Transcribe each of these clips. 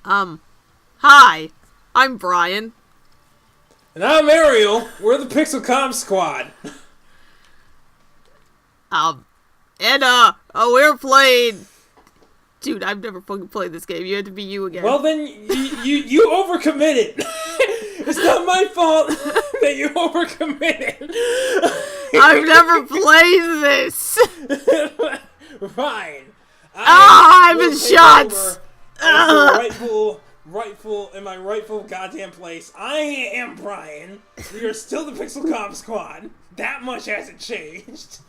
Hi, I'm Brian. And I'm Ariel. We're the Pixel Com Squad. We're playing... Dude, I've never fucking played this game. You had to be you again. Well, then, you overcommitted. It's not my fault that you overcommitted. I've never played this. Fine. I'm in shots. In my rightful goddamn place. I am Brian. We are still the Pixel Com Squad. That much hasn't changed.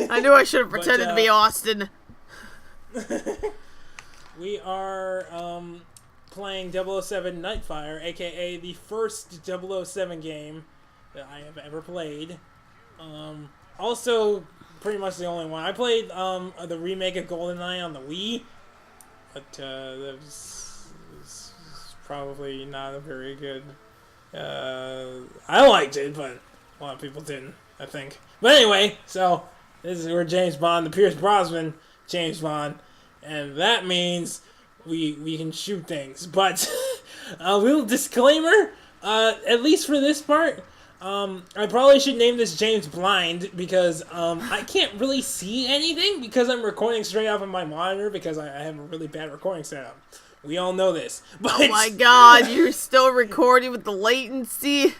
I knew I should have pretended to be Austin. We are playing 007 Nightfire, aka the first 007 game that I have ever played. Also, pretty much the only one. I played the remake of GoldenEye on the Wii, but that was probably not a very good... I liked it, but a lot of people didn't, I think. But anyway, so this is where James Bond, the Pierce Brosnan James Bond, and that means we can shoot things. But a little disclaimer, at least for this part, I probably should name this James Blind because I can't really see anything because I'm recording straight off of my monitor because I have a really bad recording setup. We all know this. But oh my god, you're still recording with the latency?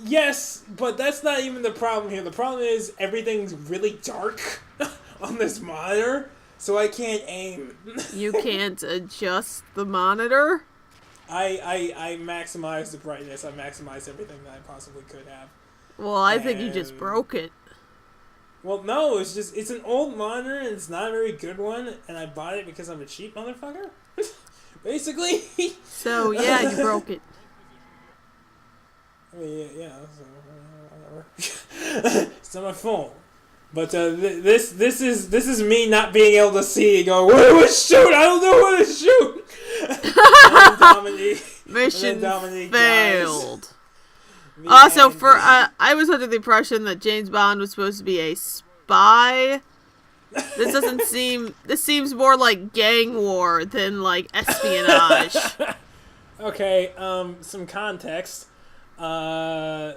Yes, but that's not even the problem here. The problem is everything's really dark on this monitor, so I can't aim. You can't adjust the monitor? I maximized the brightness. I maximized everything that I possibly could have. Well, I think you just broke it. Well, no, it's an old monitor and it's not a very good one, and I bought it because I'm a cheap motherfucker. Basically. So, yeah, you broke it. I mean, yeah, so, whatever. It's on my phone. But this is me not being able to see and go, what shoot? I don't know what to shoot. Mission failed. Also, I was under the impression that James Bond was supposed to be a spy. This doesn't seem... This seems more like gang war than, like, espionage. Okay, some context. We're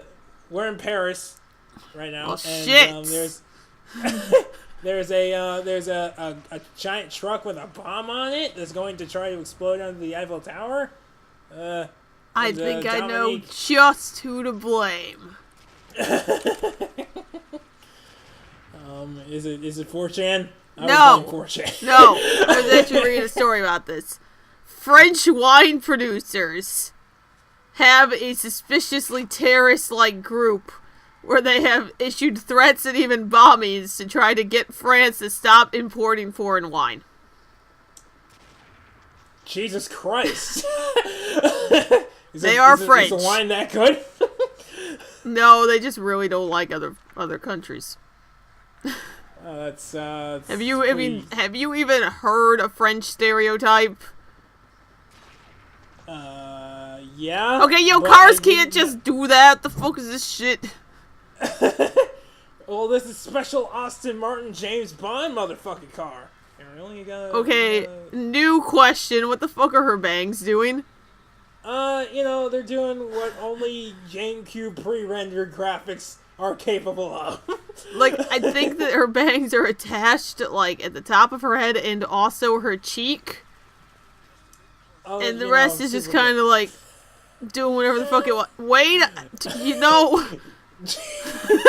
in Paris right now. Well, and, shit! there's a giant truck with a bomb on it that's going to try to explode under the Eiffel Tower. I think I know just who to blame. Is it 4chan? No. 4chan. No. I was actually reading a story about this. French wine producers have a suspiciously terrorist-like group where they have issued threats and even bombings to try to get France to stop importing foreign wine. Jesus Christ. They are French. Is the wine that good? No, they just really don't like other countries. That's have you even heard a French stereotype? Yeah. Okay, cars can't just do that. The fuck is this shit? Well, this is special Aston Martin James Bond motherfucking car. Okay, new question. What the fuck are her bangs doing? They're doing what only GameCube pre-rendered graphics are capable of. Like, I think that her bangs are attached, like, at the top of her head and also her cheek. And the rest is just kind of, like, doing whatever the fuck it was. Wait,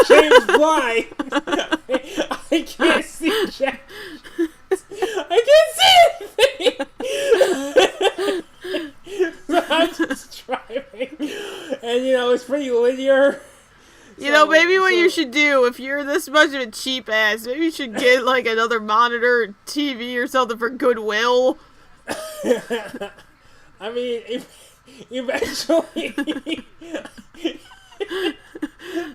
James Bly. I can't see Jack. I can't see anything. So I'm just driving. And, it's pretty linear. Maybe what you should do, if you're this much of a cheap ass, maybe you should get, like, another monitor, TV, or something for goodwill. I mean, eventually...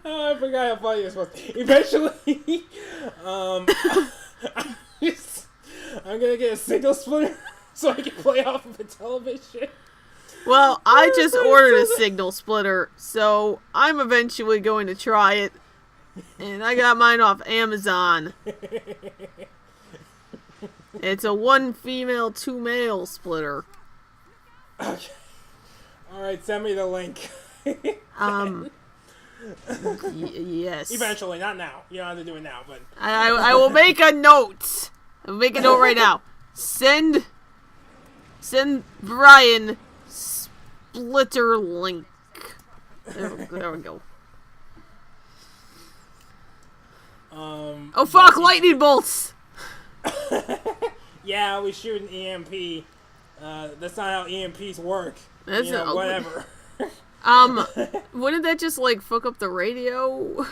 I forgot how funny this was. Eventually, I'm gonna get a signal splitter so I can play off of a television. Well, I just ordered a signal splitter, so I'm eventually going to try it. And I got mine off Amazon. It's a 1 female, 2 male splitter. Okay. All right, send me the link. Yes. Eventually, not now. You don't have to do it now, but I will make a note. I'll make a note right now. Send Brian Splitter link. There we go. Oh fuck! Lightning bolts. Yeah, we shoot an EMP. That's not how EMPs work. Whatever. Wouldn't that just like fuck up the radio?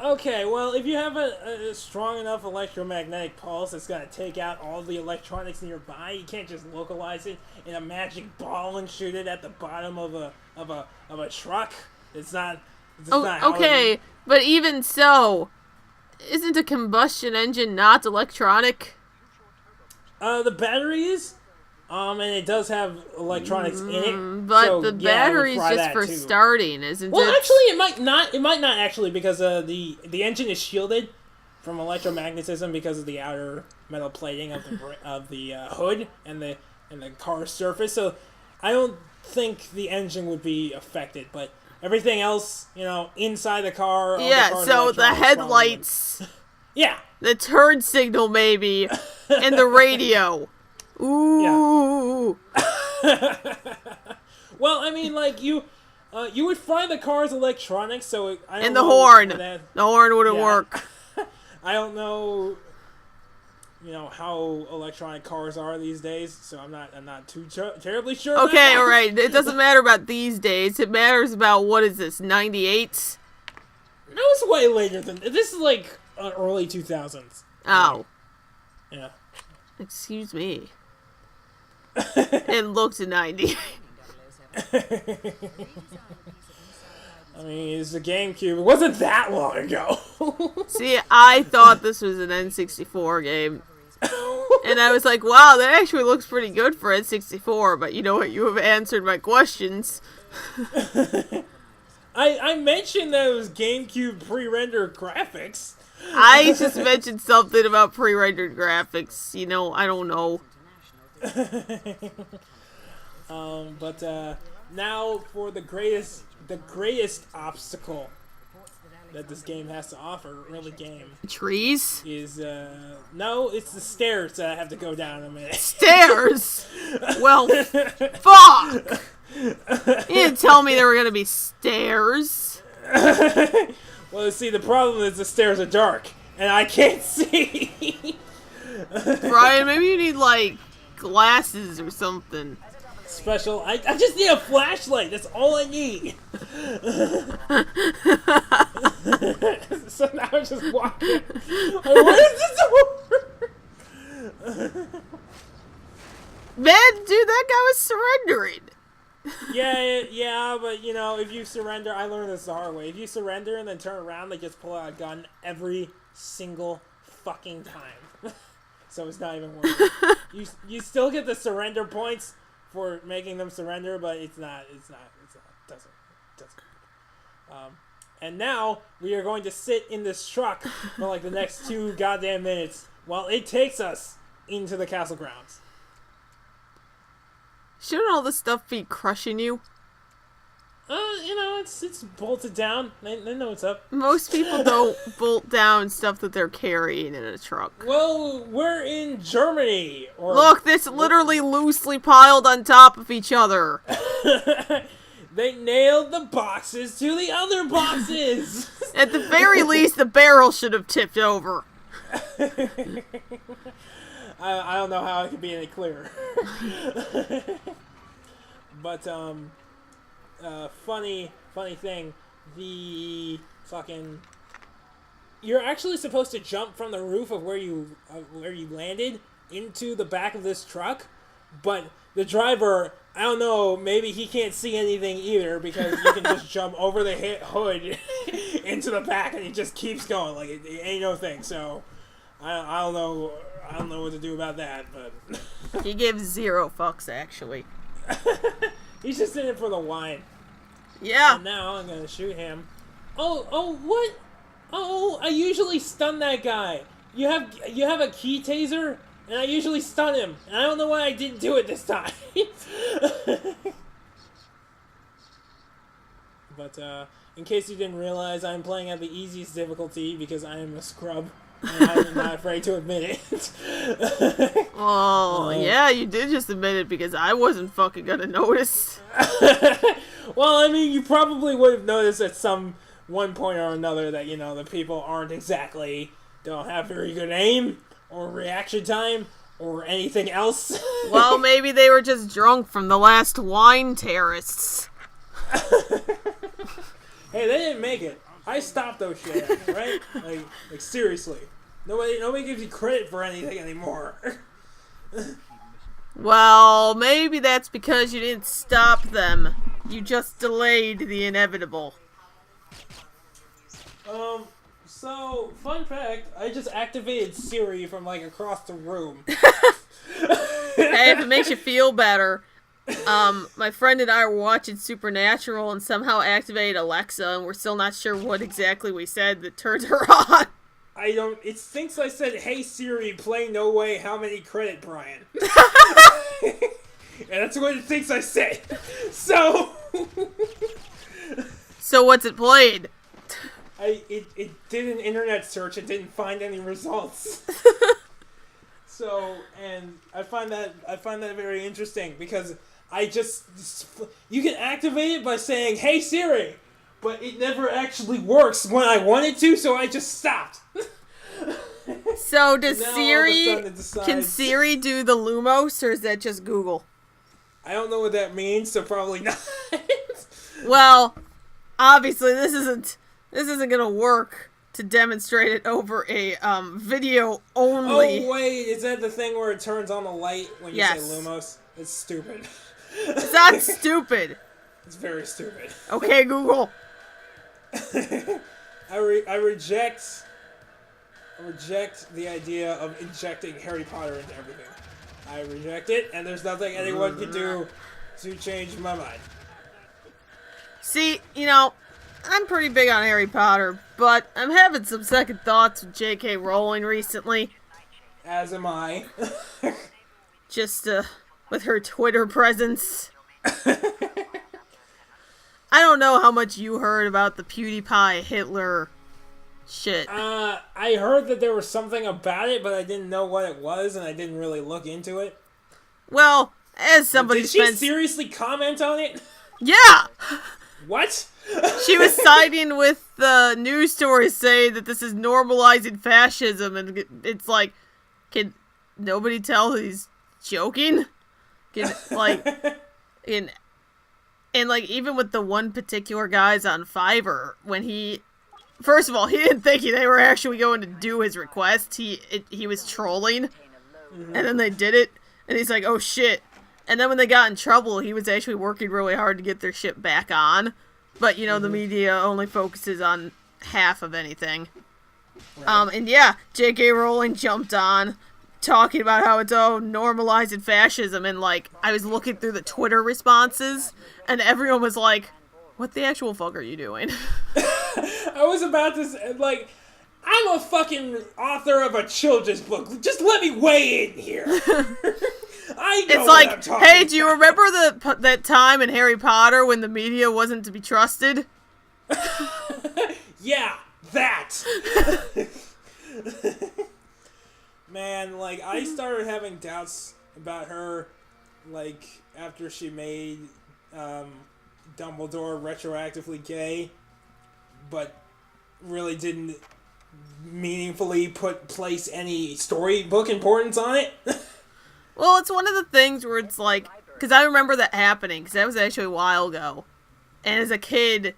Okay, well, if you have a strong enough electromagnetic pulse, it's gonna take out all the electronics in your body. You can't just localize it in a magic ball and shoot it at the bottom of a truck. It's not. Okay, but even so, isn't a combustion engine not electronic? The battery is. And it does have electronics in it. But so, the battery's just for starting, isn't it? Well, actually, it might not. It might not actually, because the engine is shielded from electromagnetism because of the outer metal plating of the hood and the car's surface. So I don't think the engine would be affected, but everything else, inside the car. So the headlights. Yeah. The turn signal, maybe, and the radio. Ooh. Yeah. Well, I mean, like you would find the car's electronics, so I don't and the know horn. The horn wouldn't work. I don't know, how electronic cars are these days, so I'm not too terribly sure. Okay, all right. It doesn't matter about these days. It matters about what is this? 98? No, it's way later than this. Is like early 2000s. Oh. Yeah. Excuse me. It looked 90. I mean, it's a GameCube. It wasn't that long ago. See, I thought this was an N64 game. And I was like, wow, that actually looks pretty good for N64. But you know what? You have answered my questions. I mentioned that it was GameCube pre-rendered graphics. I just mentioned something about pre-rendered graphics. I don't know. But now for the greatest obstacle that this game has to offer, early game. Trees? Is, no, it's the stairs that I have to go down in a minute. Stairs? Well, fuck! You didn't tell me there were gonna be stairs. Well, see, the problem is the stairs are dark, and I can't see. Brian, maybe you need, like, glasses or something. Special. I just need a flashlight. That's all I need. So now I'm just walking. What is this over? Man, dude, that guy was surrendering. Yeah, but if you surrender, I learned this the hard way. If you surrender and then turn around, they just pull out a gun every single fucking time. So it's not even worth it. You still get the surrender points for making them surrender, but it doesn't. And now we are going to sit in this truck for like the next 2 goddamn minutes while it takes us into the castle grounds. Shouldn't all this stuff be crushing you? It's bolted down. They know what's up. Most people don't bolt down stuff that they're carrying in a truck. Well, we're in Germany. Look, this literally loosely piled on top of each other. They nailed the boxes to the other boxes. At the very least, the barrel should have tipped over. I don't know how it could be any clearer. But, funny thing, the fucking... You're actually supposed to jump from the roof of where you landed into the back of this truck, but the driver, I don't know, maybe he can't see anything either, because you can just jump over the hood into the back and he just keeps going, like it ain't no thing, so I don't know what to do about that, but... He gives 0 fucks, actually. He's just in it for the wine. Yeah. And now I'm gonna shoot him. Oh, what? Oh, I usually stun that guy. You have a key taser, and I usually stun him. And I don't know why I didn't do it this time. But in case you didn't realize, I'm playing at the easiest difficulty because I am a scrub. And I'm not afraid to admit it. Well, yeah, you did just admit it because I wasn't fucking gonna notice. Well, I mean, you probably would have noticed at some one point or another that, you know, the people don't have very good aim or reaction time or anything else. Well, maybe they were just drunk from the last wine terrorists. Hey, they didn't make it. I stopped those shit, right? Like seriously. Nobody gives you credit for anything anymore. Well, maybe that's because you didn't stop them. You just delayed the inevitable. So, fun fact, I just activated Siri from, like, across the room. Hey, if it makes you feel better, my friend and I were watching Supernatural and somehow activated Alexa, and we're still not sure what exactly we said that turned her on. It thinks I said, "Hey Siri, play No Way, How Many Credit, Brian?" And that's what it thinks I said. So... So what's it played? It did an internet search and didn't find any results. So, and I find that very interesting because you can activate it by saying, "Hey Siri," but it never actually works when I want it to, so I just stopped. So can decides, Siri do the Lumos, or is that just Google? I don't know what that means, so probably not. Well, obviously this isn't gonna work to demonstrate it over a video only. Oh wait, is that the thing where it turns on the light when you say Lumos? It's stupid. It's not stupid. It's very stupid. Okay, Google. I reject the idea of injecting Harry Potter into everything. I reject it, and there's nothing anyone can do to change my mind. See, you know, I'm pretty big on Harry Potter, but I'm having some second thoughts with J.K. Rowling recently. As am I. Just, with her Twitter presence. I don't know how much you heard about the PewDiePie Hitler shit. I heard that there was something about it, but I didn't know what it was, and I didn't really look into it. Well, as somebody Did she seriously comment on it? Yeah! What? She was siding with the news stories saying that this is normalizing fascism, and it's like, can nobody tell he's joking? And like, even with the one particular guys on Fiverr, when first of all, he didn't think they were actually going to do his request. He was trolling, and then they did it, and he's like, oh shit. And then when they got in trouble, he was actually working really hard to get their shit back on. But, you know, the media only focuses on half of anything. Right. And yeah, J.K. Rowling jumped on, talking about how it's, normalizing fascism. And, like, I was looking through the Twitter responses, and everyone was like, what the actual fuck are you doing? I was about to say, like, I'm a fucking author of a children's book. Just let me weigh in here. I know it's what like, I'm talking hey, do you remember that time in Harry Potter when the media wasn't to be trusted? Yeah, that. Man, like, I started having doubts about her, like, after she made Dumbledore retroactively gay, but really didn't meaningfully place any storybook importance on it. Well, it's one of the things where it's like, because I remember that happening, because that was actually a while ago. And as a kid,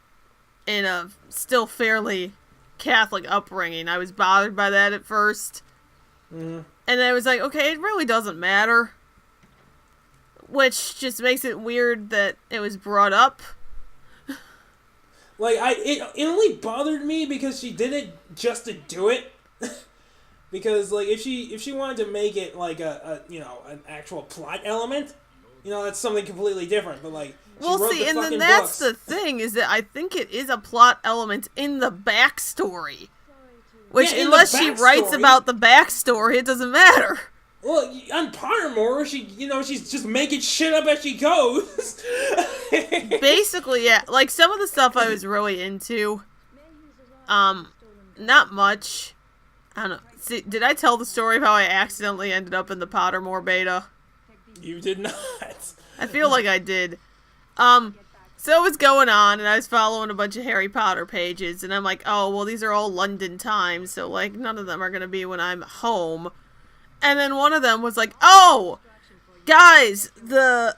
in a still fairly Catholic upbringing, I was bothered by that at first. Mm-hmm. And I was like, okay, it really doesn't matter. Which just makes it weird that it was brought up. Like, it only bothered me because she did it just to do it. Because, like, if she wanted to make it, like, an actual plot element, that's something completely different. But, like, well, see, and then that's the thing, is that I think it is a plot element in the backstory. Which, unless she writes about the backstory, it doesn't matter. Well, on Pottermore, she's just making shit up as she goes. Basically, yeah. Like, some of the stuff I was really into, not much. I don't know. See, did I tell the story of how I accidentally ended up in the Pottermore beta? You did not. I feel like I did. So it was going on, and I was following a bunch of Harry Potter pages, and I'm like, oh, well, these are all London times, so, like, none of them are gonna be when I'm home. And then one of them was like, oh, guys, the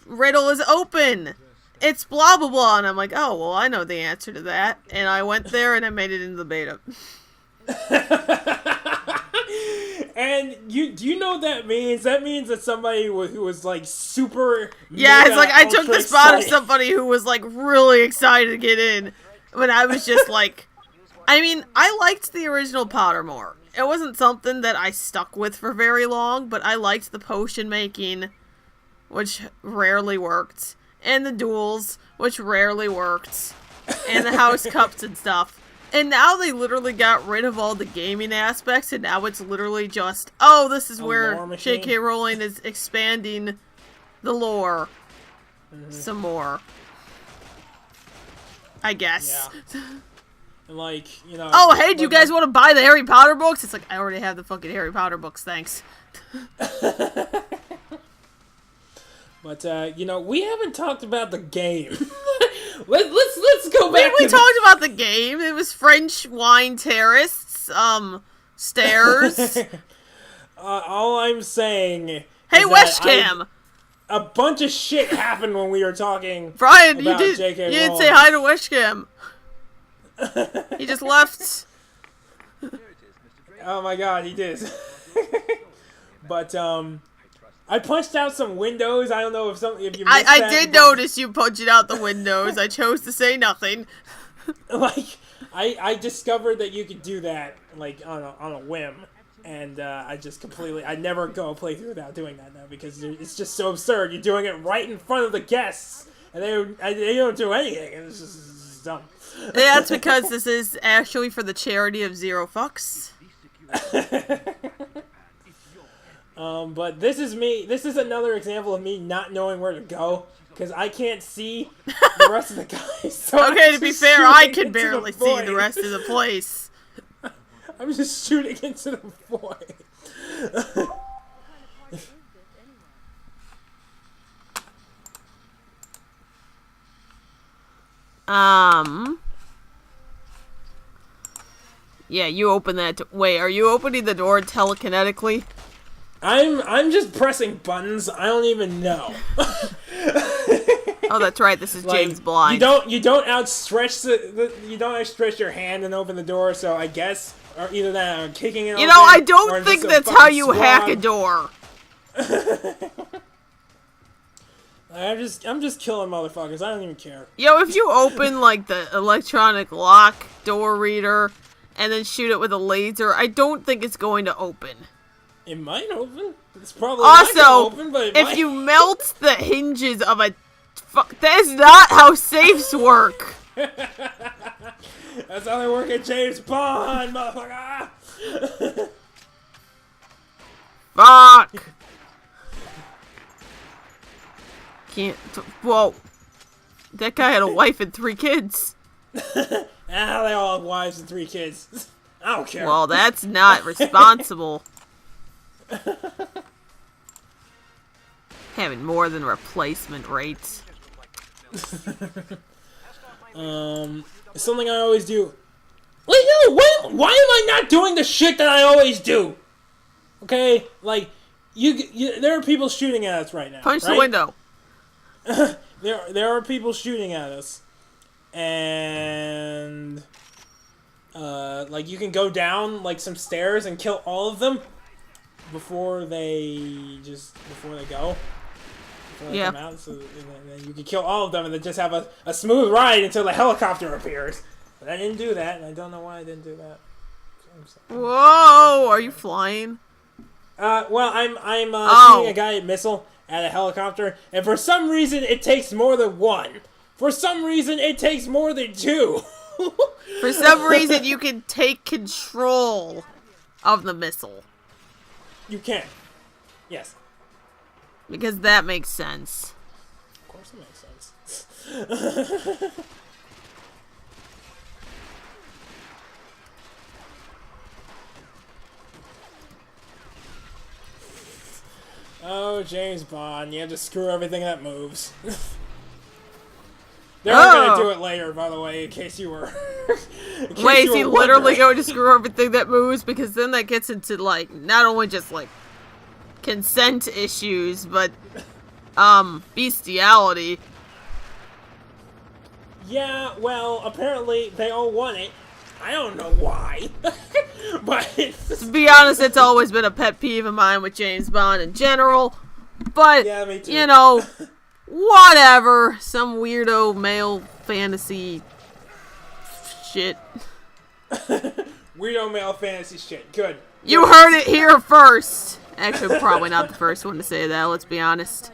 riddle is open. It's blah, blah, blah. And I'm like, oh, well, I know the answer to that. And I went there and I made it into the beta. And do you know what that means? That means that somebody who was, like, super... Yeah, it's like I took the spot of somebody who was, like, really excited to get in. When I was just like... I mean, I liked the original Pottermore. It wasn't something that I stuck with for very long, but I liked the potion making, which rarely worked, and the duels, which rarely worked, and the house cups and stuff. And now they literally got rid of all the gaming aspects, and now it's literally just, oh, this is where J.K. Rowling is expanding the lore some more. I guess. Yeah. Like, oh, hey, do you guys want to buy the Harry Potter books? It's like, I already have the fucking Harry Potter books, thanks. But, we haven't talked about the game. let's go back We talked about the game. It was French wine terrace, stairs. All I'm saying hey, is Weshcam! A bunch of shit happened when we were talking Brian, about you didn't say hi to Weshcam. He just left. Oh my god, he did. But, I punched out some windows. I don't know if you missed that. I did notice you punching out the windows. I chose to say nothing. Like, I discovered that you could do that, like, on a whim. And, I never go a playthrough without doing that now, because it's just so absurd. You're doing it right in front of the guests, and they don't do anything. It's just dumb. Yeah, that's because this is actually for the charity of Zero Fucks. But this is another example of me not knowing where to go, because I can't see the rest of the guys. So okay, to be fair, I can barely see the rest of the place. I'm just shooting into the void. Yeah, you open that. Wait, are you opening the door telekinetically? I'm just pressing buttons. I don't even know. Oh, that's right. This is James Blind. You don't outstretch you don't outstretch your hand and open the door. So I guess, or either that or kicking it. You know, I don't think that's how you hack a door. I'm just killing motherfuckers. I don't even care. Yo, if you open like the electronic lock door reader and then shoot it with a laser, I don't think it's going to open. It might open. It's probably also, not open, but it if might. you melt the hinges of a... That is not how safes work. That's how they work at James Bond, motherfucker. Fuck. Can't... Whoa. That guy had a wife and 3 kids. They all have wives and 3 kids. I don't care. Well, that's not responsible. Having more than replacement rates. Something I always do. Wait, no, why am I not doing the shit that I always do? Okay, like, there are people shooting at us right now. Punch the window. There are people shooting at us. And, like, you can go down, like, some stairs and kill all of them before they go. Yeah. Come out, and then you can kill all of them and then just have a smooth ride until the helicopter appears. But I didn't do that, and I don't know why I didn't do that. Whoa! Are you flying? Well, I'm shooting a guided missile at a helicopter, and for some reason it takes more than 1. For some reason it takes more than 2. For some reason you can take control of the missile. You can. Yes. Because that makes sense. Of course it makes sense. Oh, James Bond, you have to screw everything that moves. They're gonna do it later, by the way, in case you were... Wait, is he literally going to screw everything that moves? Because then that gets into, like, not only just, like, consent issues, but, bestiality. Yeah, well, apparently they all want it. I don't know why. But... To be honest, it's always been a pet peeve of mine with James Bond in general. But, yeah, me too. you know, whatever. Some weirdo male fantasy shit. Weirdo male fantasy shit. Good. You heard it here first. Actually, probably not the first one to say that, let's be honest.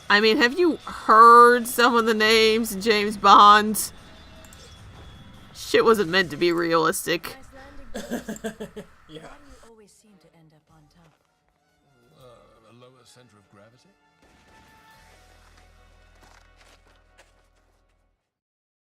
I mean, have you heard some of the names in James Bond? Shit wasn't meant to be realistic. Yeah. always seem to end up on top. A lower center of gravity?